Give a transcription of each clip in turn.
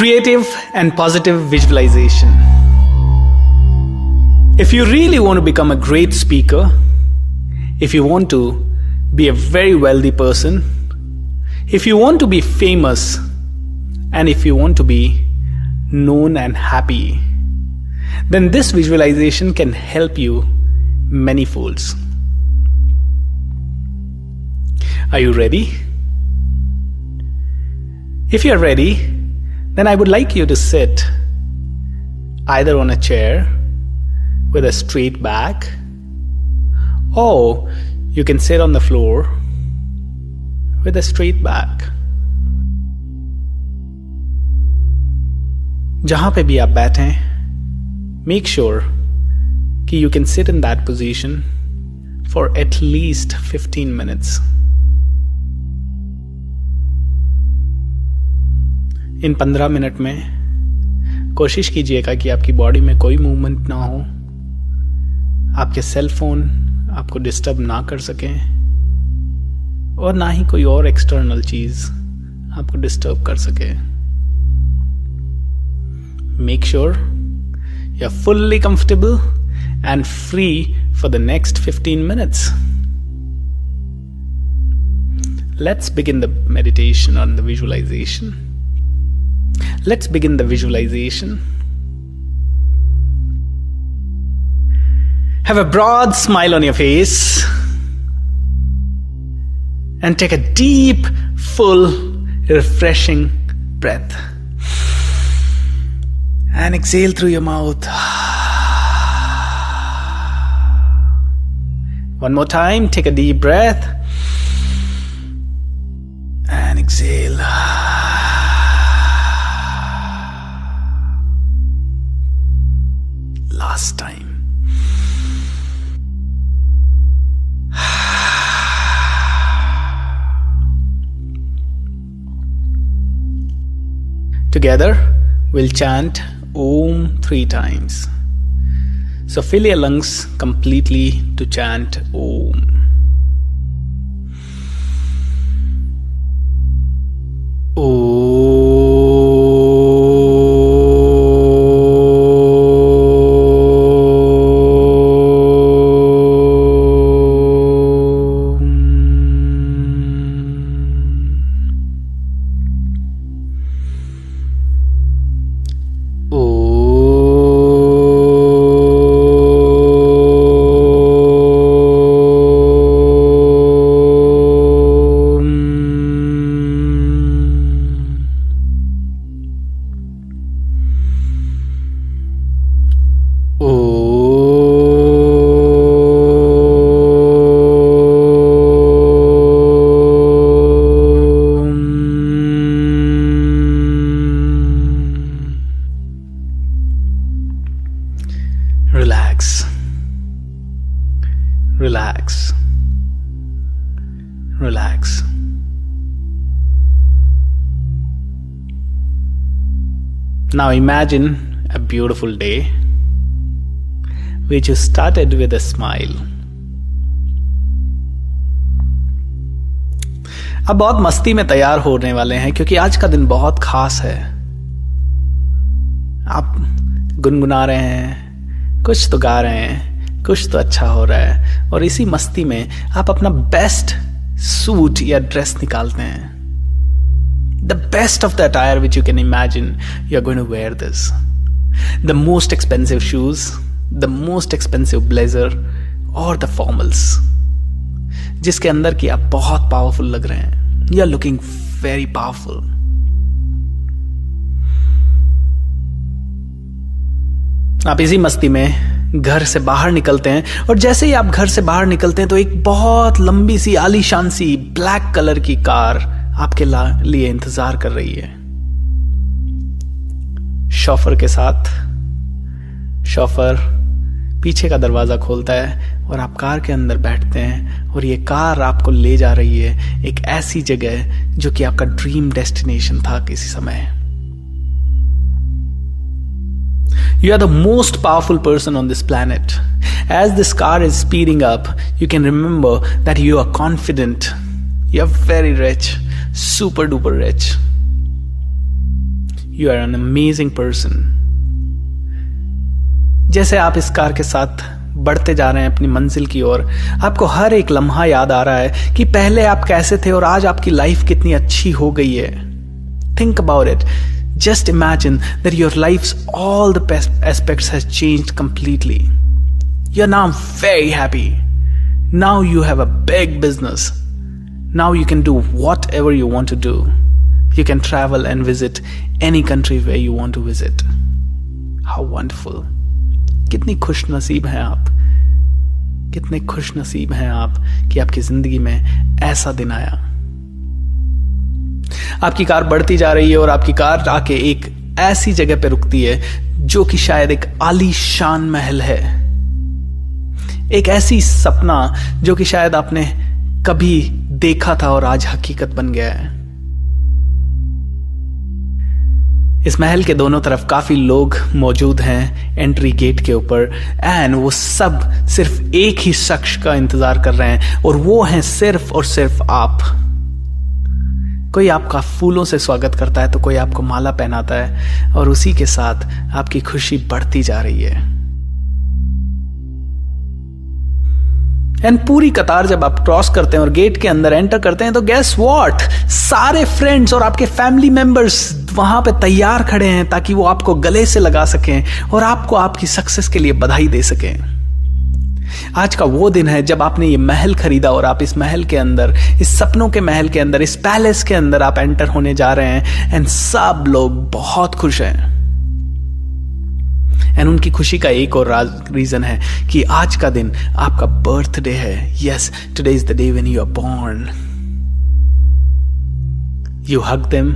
Creative and positive visualization. If you really want to become a great speaker, if you want to be a very wealthy person, if you want to be famous, and if you want to be known and happy, then this visualization can help you many folds. Are you ready? If you're ready, then I would like you to sit either on a chair with a straight back, or you can sit on the floor with a straight back. जहां पे भी आप बैठें, make sure कि you can sit in that position for at least 15 minutes. In 15 minute में कोशिश कीजिएगा कि आपकी बॉडी में कोई मूवमेंट ना हो, आपके सेल फोन आपको डिस्टर्ब ना कर सकें और ना ही कोई और एक्सटर्नल चीज आपको डिस्टर्ब कर सके. Make sure you are fully comfortable and free for the next 15 minutes. Let's begin the meditation और the visualisation. Let's begin the visualization. Have a broad smile on your face and take a deep, full, refreshing breath. And exhale through your mouth. One more time, take a deep breath and exhale. Last time. Together, we'll chant Om 3 times. So fill your lungs completely to chant Om. Om. Relax. Relax. Relax. Now imagine a beautiful day which you started with a smile. अब बहुत मस्ती में तैयार होने वाले हैं क्योंकि आज का दिन बहुत खास है. आप गुनगुना रहे हैं, कुछ तो गा रहे हैं, कुछ तो अच्छा हो रहा है और इसी मस्ती में आप अपना बेस्ट सूट या ड्रेस निकालते हैं. The best of the attire which you can imagine, you're going to wear this. The most expensive shoes, the most expensive blazer or the formals. जिसके अंदर की आप बहुत पावरफुल लग रहे हैं. You are looking very powerful. आप इसी मस्ती में घर से बाहर निकलते हैं और जैसे ही आप घर से बाहर निकलते हैं तो एक बहुत लंबी सी आलीशान सी ब्लैक कलर की कार आपके लिए इंतजार कर रही है. शॉफर के साथ. शॉफर पीछे का दरवाजा खोलता है और आप कार के अंदर बैठते हैं और ये कार आपको ले जा रही है एक ऐसी जगह जो कि आपका ड्रीम डेस्टिनेशन था किसी समय. You are the most powerful person on this planet. As this car is speeding up, you can remember that you are confident. You are very rich, super duper rich. You are an amazing person. जैसे आप इस car के साथ बढ़ते जा रहे हैं अपनी मंजिल की ओर, आपको हर एक लम्हा याद आ रहा है कि पहले आप कैसे थे और आज आपकी लाइफ कितनी अच्छी हो गई है। Think about it, just imagine that your life's all the aspects has changed completely. You are now very happy. Now you have a big business. Now you can do whatever you want to do. You can travel and visit any country where you want to visit. How wonderful. कितनी खुश नसीब हैं आप, कितने खुश नसीब हैं आप कि आपकी जिंदगी में ऐसा दिन आया। आपकी कार बढ़ती जा रही है और आपकी कार आके एक ऐसी जगह पे रुकती है जो कि शायद एक आलीशान महल है, एक ऐसी सपना जो कि शायद आपने कभी देखा था और आज हकीकत बन गया है। इस महल के दोनों तरफ काफी लोग मौजूद हैं एंट्री गेट के ऊपर, एंड वो सब सिर्फ एक ही शख्स का इंतजार कर रहे हैं और वो हैं सिर्फ और सिर्फ आप। कोई आपका फूलों से स्वागत करता है तो कोई आपको माला पहनाता है और उसी के साथ आपकी खुशी बढ़ती जा रही है। एंड पूरी कतार जब आप क्रॉस करते हैं और गेट के अंदर एंटर करते हैं तो गेस व्हाट, सारे फ्रेंड्स और आपके फैमिली मेंबर्स वहां पे तैयार खड़े हैं ताकि वो आपको गले से लगा सकें और आपको आपकी सक्सेस के लिए बधाई दे सकें। आज का वो दिन है जब आपने ये महल खरीदा और आप इस महल के अंदर, इस सपनों के महल के अंदर, इस पैलेस के अंदर आप एंटर होने जा रहे हैं एंड सब लोग बहुत खुश हैं। एंड उनकी खुशी का एक और रीजन है कि आज का दिन आपका बर्थडे है। Yes, today is the day when you are born. You hug them,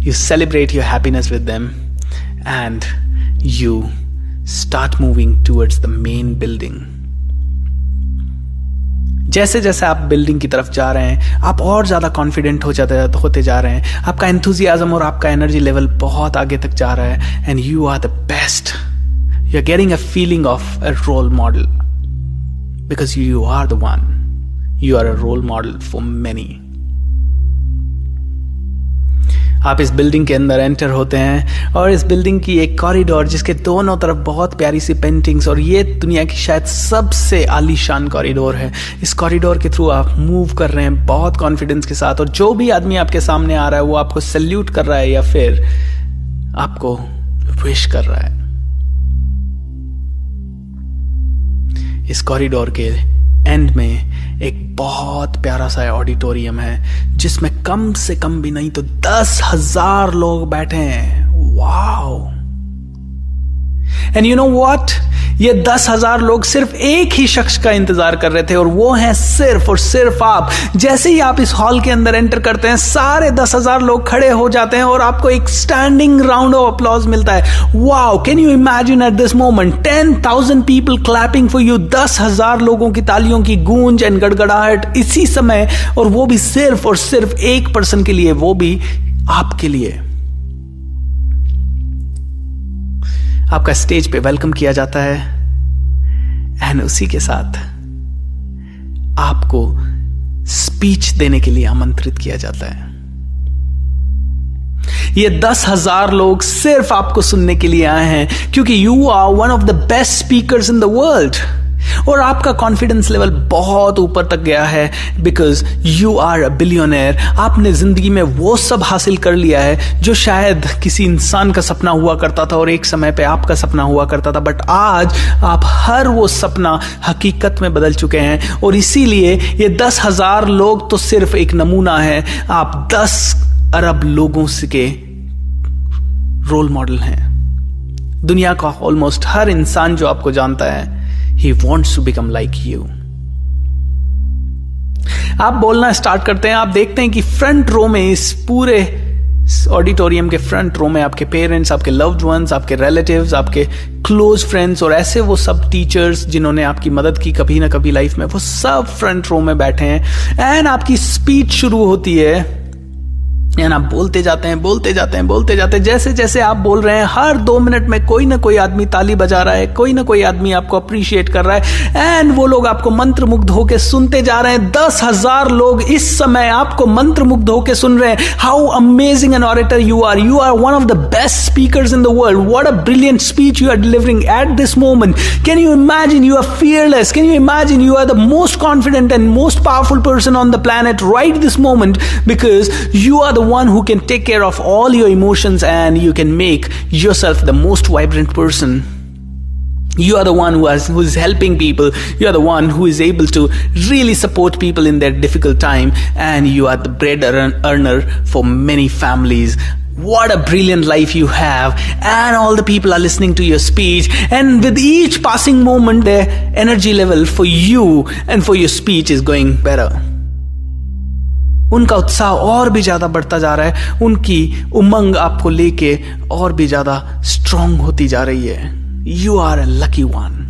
you celebrate your happiness with them, and you start moving towards the main building. जैसे जैसे आप बिल्डिंग की तरफ जा रहे हैं आप और ज्यादा कॉन्फिडेंट होते जा रहे हैं। आपका एंथुजियाज्म और आपका एनर्जी लेवल बहुत आगे तक जा रहा है and you are the best. You are getting a feeling of a role model because you are the one. You are a role model for many. आप इस बिल्डिंग के अंदर एंटर होते हैं और इस बिल्डिंग की एक कॉरिडोर जिसके दोनों तरफ बहुत प्यारी सी पेंटिंग्स, और ये दुनिया की शायद सबसे आलीशान कॉरिडोर है। इस कॉरिडोर के थ्रू आप मूव कर रहे हैं बहुत कॉन्फिडेंस के साथ, और जो भी आदमी आपके सामने आ रहा है वो आपको सैल्यूट कर रहा है या फिर आपको विश कर रहा है। इस कॉरिडोर के एंड में एक बहुत प्यारा सा ऑडिटोरियम है जिसमें कम से कम भी नहीं तो 10,000 लोग बैठे हैं। Wow! And you know what, ये 10,000 लोग सिर्फ एक ही शख्स का इंतजार कर रहे थे और वो है सिर्फ और सिर्फ आप। जैसे ही आप इस हॉल के अंदर एंटर करते हैं सारे 10,000 लोग खड़े हो जाते हैं और आपको एक स्टैंडिंग राउंड ऑफ अप्लॉज मिलता है। Wow! Can you imagine eight this moment 10,000 people clapping for you. 10,000 लोगों की तालियों की गूंज एंड गड़गड़ाहट इसी समय, और वो भी सिर्फ और सिर्फ एक पर्सन के लिए, वो भी आपके लिए। आपका स्टेज पे वेलकम किया जाता है एंड उसी के साथ आपको स्पीच देने के लिए आमंत्रित किया जाता है। ये 10,000 लोग सिर्फ आपको सुनने के लिए आए हैं क्योंकि you are one of the best speakers in the world, और आपका कॉन्फिडेंस लेवल बहुत ऊपर तक गया है because you are a billionaire. आपने जिंदगी में वो सब हासिल कर लिया है जो शायद किसी इंसान का सपना हुआ करता था और एक समय पे आपका सपना हुआ करता था, बट आज आप हर वो सपना हकीकत में बदल चुके हैं। और इसीलिए ये 10,000 लोग तो सिर्फ एक नमूना है, आप 10 अरब लोगों के रोल मॉडल हैं। दुनिया का ऑलमोस्ट हर इंसान जो आपको जानता है, he wants to become like you. आप बोलना स्टार्ट करते हैं, आप देखते हैं कि फ्रंट रो में, इस पूरे ऑडिटोरियम के फ्रंट रो में आपके पेरेंट्स, आपके लव्ड वंस, आपके रिलेटिव्स, आपके क्लोज फ्रेंड्स और ऐसे वो सब टीचर्स जिन्होंने आपकी मदद की कभी ना कभी लाइफ में, वो सब फ्रंट रो में बैठे हैं। एंड आपकी स्पीच शुरू होती है एंड आप बोलते जाते हैं, बोलते जाते हैं, बोलते जाते हैं। जैसे जैसे आप बोल रहे हैं, हर 2 मिनट में कोई ना कोई आदमी ताली बजा रहा है, कोई ना कोई आदमी आपको अप्रिशिएट कर रहा है, एंड वो लोग आपको मंत्रमुग्ध होकर सुनते जा रहे हैं। 10,000 लोग इस समय आपको मंत्रमुग्ध होकर सुन रहे हैं। How amazing an orator you are one of the best speakers in the world. What a brilliant speech you are delivering at this moment. Can you imagine you are fearless? Can you imagine you are the most confident and most powerful person on the planet right this moment, because you are the one who can take care of all your emotions and you can make yourself the most vibrant person. You are the one who is helping people. You are the one who is able to really support people in their difficult time, and you are the bread earner for many families. What a brilliant life you have, and all the people are listening to your speech, and with each passing moment their energy level for you and for your speech is going better. उनका उत्साह और भी ज्यादा बढ़ता जा रहा है, उनकी उमंग आपको लेके और भी ज्यादा स्ट्रांग होती जा रही है। You are a lucky one.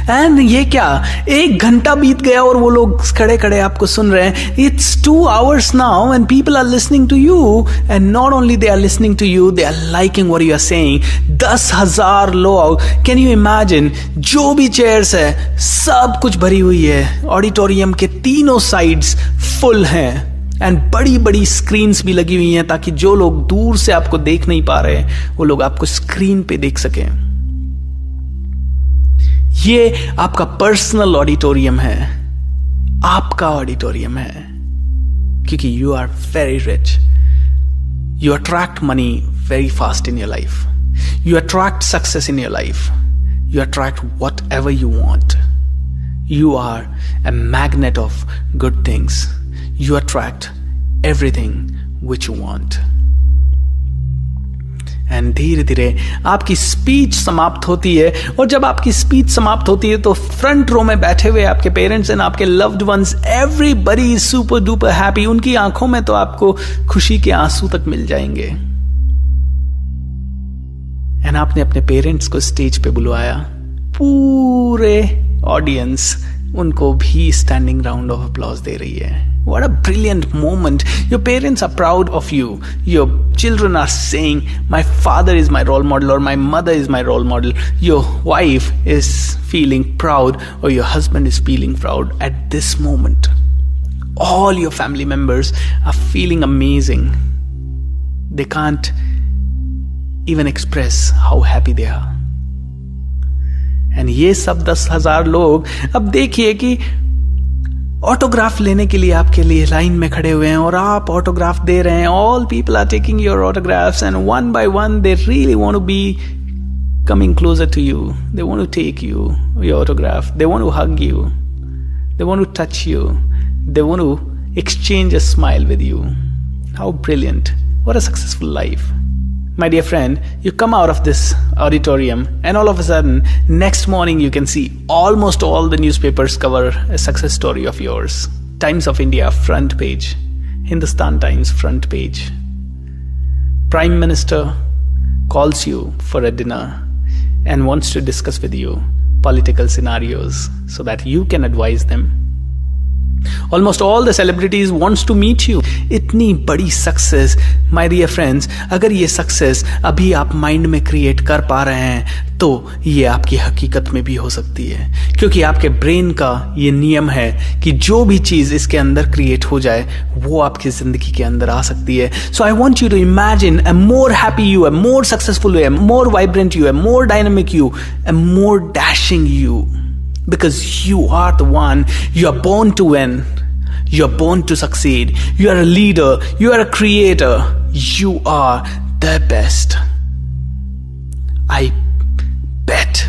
And ये क्या, 1 घंटा बीत गया और वो लोग खड़े खड़े आपको सुन रहे हैं। It's 2 hours now and people are listening to you, and not only they are listening to you, they are liking what you are saying. 10,000 लोग, कैन यू इमेजिन, जो भी चेयर्स है सब कुछ भरी हुई है, ऑडिटोरियम के तीनों साइड्स फुल हैं, एंड बड़ी बड़ी स्क्रीन्स भी लगी हुई हैं ताकि जो लोग दूर से आपको देख नहीं पा रहे वो लोग आपको स्क्रीन पे देख सकें। ये आपका पर्सनल ऑडिटोरियम है, आपका ऑडिटोरियम है, क्योंकि you are very rich. You attract money very fast in your life, you attract success in your life, you attract whatever you want. You are a magnet of good things, you attract everything which you want. And धीरे धीरे आपकी speech समाप्त होती है, और जब आपकी speech समाप्त होती है तो फ्रंट रो में बैठे हुए आपके पेरेंट्स एंड आपके loved ones, everybody is super duper happy. उनकी आंखों में तो आपको खुशी के आंसू तक मिल जाएंगे। एंड आपने अपने पेरेंट्स को स्टेज पे बुलवाया, पूरे ऑडियंस उनको भी स्टैंडिंग राउंड ऑफ अप्लॉज दे रही है। What a brilliant moment. Your parents are proud of you. Your children are saying, my father is my role model, or my mother is my role model. Your wife is feeling proud, or your husband is feeling proud at this moment. All your family members are feeling amazing. They can't even express how happy they are. And ये सब 10,000 लोग अब देखिए कि autograph लेने के लिए आपके लिए लाइन में खड़े हुए हैं, और आप ऑटोग्राफ दे रहे हैं। All people are taking your autographs, and one by one they really want to be coming closer to you. They want to take you, your autograph. They want to hug you. They want to touch you. They want to exchange a smile with you. How brilliant. What a successful life. My dear friend, you come out of this auditorium and all of a sudden, next morning you can see almost all the newspapers cover a success story of yours. Times of India front page, Hindustan Times front page. Prime Minister calls you for a dinner and wants to discuss with you political scenarios so that you can advise them. Almost all the celebrities wants to meet you. इतनी बड़ी success, my dear friends, अगर ये success अभी आप mind में create कर पा रहे हैं तो ये आपकी हकीकत में भी हो सकती है, क्योंकि आपके ब्रेन का ये नियम है कि जो भी चीज इसके अंदर क्रिएट हो जाए वो आपकी जिंदगी के अंदर आ सकती है. So I want you to imagine a more happy you, a more successful you, a more vibrant you, a more dynamic you, a more dashing you. Because you are the one, you are born to win, you are born to succeed, you are a leader, you are a creator, you are the best. I bet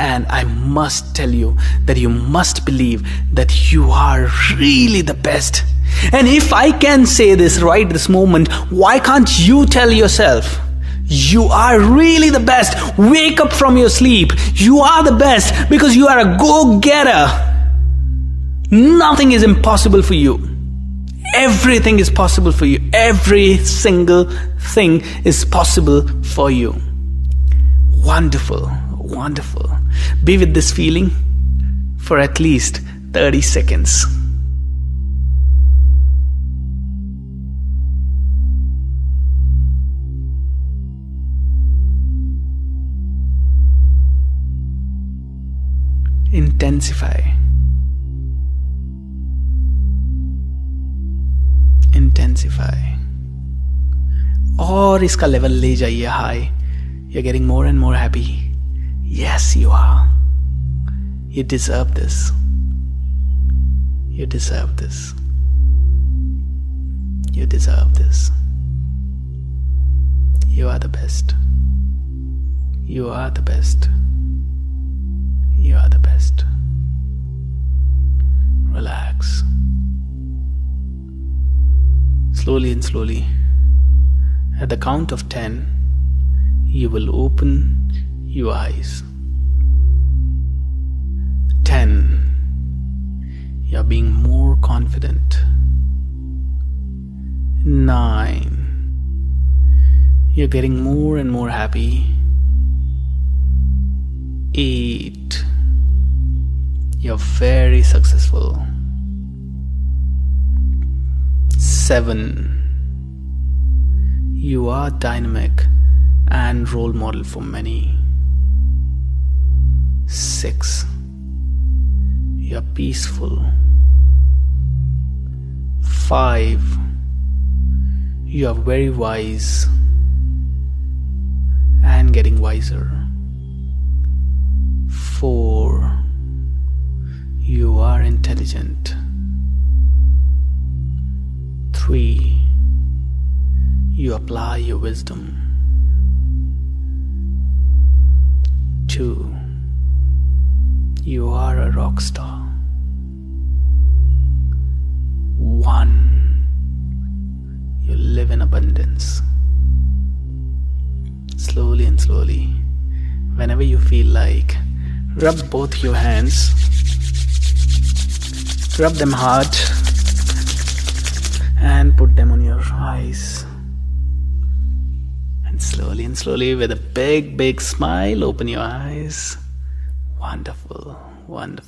and I must tell you that you must believe that you are really the best. And if I can say this right this moment, why can't you tell yourself? You are really the best. Wake up from your sleep. You are the best because you are a go-getter. Nothing is impossible for you. Everything is possible for you. Every single thing is possible for you. Wonderful, wonderful. Be with this feeling for at least 30 seconds. intensify. और इसका level ले जाइए high. You're getting more and more happy. Yes, you are. You deserve this. You deserve this. You deserve this. You are the best. You are the best. You are the best. Relax. Slowly and slowly, at the count of 10, you will open your eyes. 10. You are being more confident. 9. You're getting more and more happy. 8. You're very successful. 7. You are dynamic and role model for many. 6. You're peaceful. 5. You are very wise and getting wiser. 4. You are intelligent. 3. You apply your wisdom. 2. You are a rock star. 1. You live in abundance. Slowly and slowly, whenever you feel like, rub both your hands, rub them hard, and put them on your eyes. And slowly, with a big smile, open your eyes. Wonderful, wonderful.